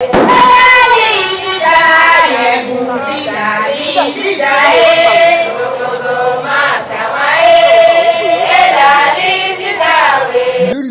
Nul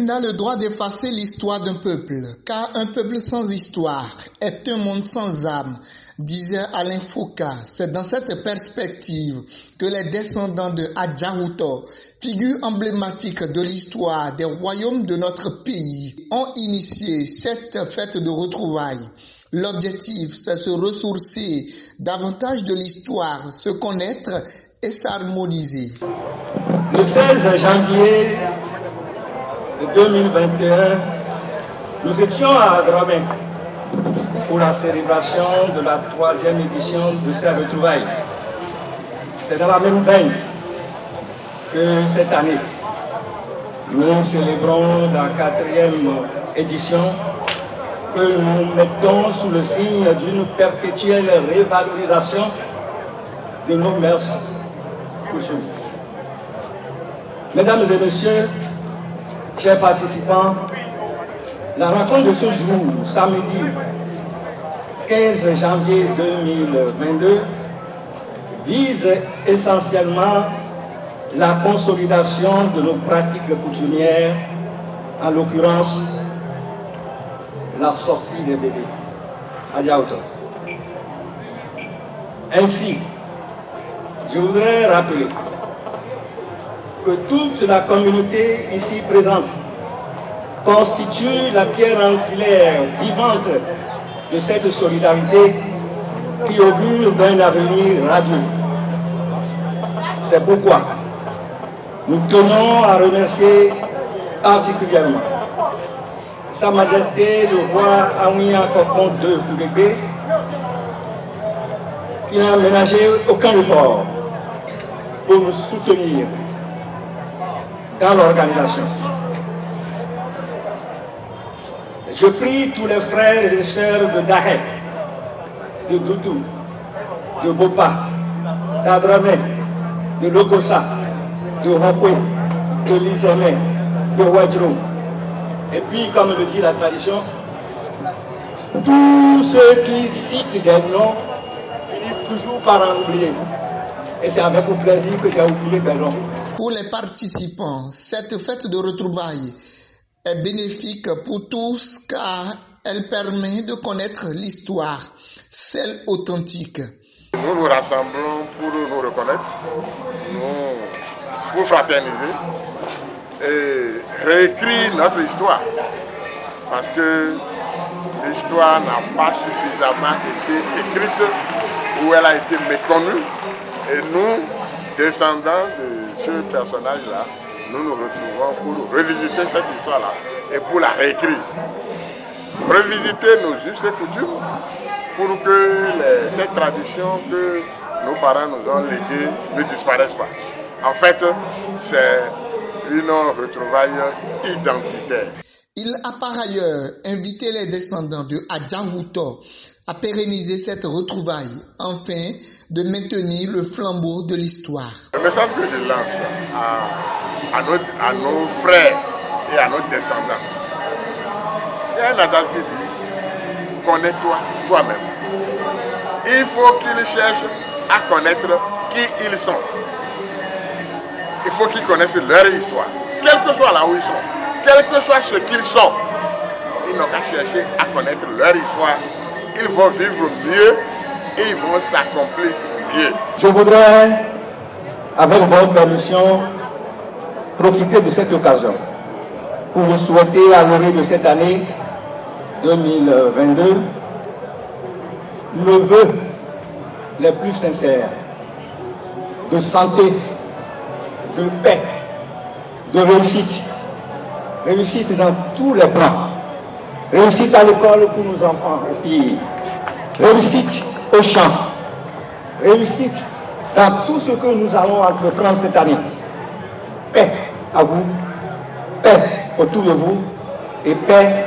n'a le droit d'effacer l'histoire d'un peuple, car un peuple sans histoire est un monde sans âme, disait Alain Foucault. C'est dans cette perspective que les descendants de Adjarouto, figure emblématique de l'histoire des royaumes de notre pays, ont initié cette fête de retrouvailles. L'objectif, c'est se ressourcer davantage de l'histoire, se connaître et s'harmoniser. Le 16 janvier 2021, nous étions à Dramé pour la célébration de la 3e édition de ces retrouvailles. C'est dans la même veine que cette année, nous célébrons la 4e édition que nous mettons sous le signe d'une perpétuelle révalorisation de nos mœurs coutumes. Mesdames et messieurs, chers participants, la rencontre de ce jour, samedi 15 janvier 2022, vise essentiellement la consolidation de nos pratiques coutumières, en l'occurrence la sortie des bébés à Diaouto. Ainsi, je voudrais rappeler que toute la communauté ici présente constitue la pierre angulaire vivante de cette solidarité qui augure d'un avenir radieux. C'est pourquoi nous tenons à remercier particulièrement Sa Majesté le roi Amouya Kokon II Koubébé, qui n'a ménagé aucun effort pour nous soutenir dans l'organisation. Je prie tous les frères et sœurs de Dahé, de Doutou, de Bopa, d'Adramé, de Logosa, de Hokwe, de Lizemé, de Wadjrou. Et puis, comme le dit la tradition, tous ceux qui citent des noms finissent toujours par en oublier. Et c'est avec plaisir que j'ai oublié des noms. Pour les participants, cette fête de retrouvailles est bénéfique pour tous car elle permet de connaître l'histoire, celle authentique. Nous nous rassemblons pour nous reconnaître, pour fraterniser et réécrire notre histoire. Parce que l'histoire n'a pas suffisamment été écrite ou elle a été méconnue. Et nous, descendants de ce personnage-là, nous nous retrouvons pour revisiter cette histoire-là et pour la réécrire. Revisiter nos us et coutumes pour que ces traditions que nos parents nous ont léguées ne disparaissent pas. En fait, c'est une retrouvaille identitaire. Il a par ailleurs invité les descendants de Adjarouto à pérenniser cette retrouvaille, afin de maintenir le flambeau de l'histoire. Le message que je lance à nos frères et à nos descendants, il y a un adage qui dit « Connais-toi toi-même ». Il faut qu'ils cherchent à connaître qui ils sont. Il faut qu'ils connaissent leur histoire, quel que soit là où ils sont, quel que soit ce qu'ils sont. Ils n'ont qu'à chercher à connaître leur histoire. Ils vont vivre mieux et ils vont s'accomplir mieux. Je voudrais, avec votre permission, profiter de cette occasion pour vous souhaiter à l'orée de cette année 2022 le vœu les plus sincères de santé, de paix, de réussite. Réussite dans tous les plans. Réussite à l'école pour nos enfants et filles. Réussite au champ. Réussite dans tout ce que nous allons entreprendre cette année. Paix à vous, paix autour de vous et paix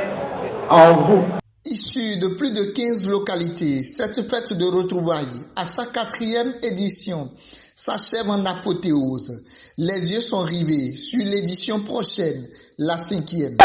en vous. Issue de plus de 15 localités, cette fête de retrouvailles, à sa 4e édition, s'achève en apothéose. Les yeux sont rivés sur l'édition prochaine, la 5e.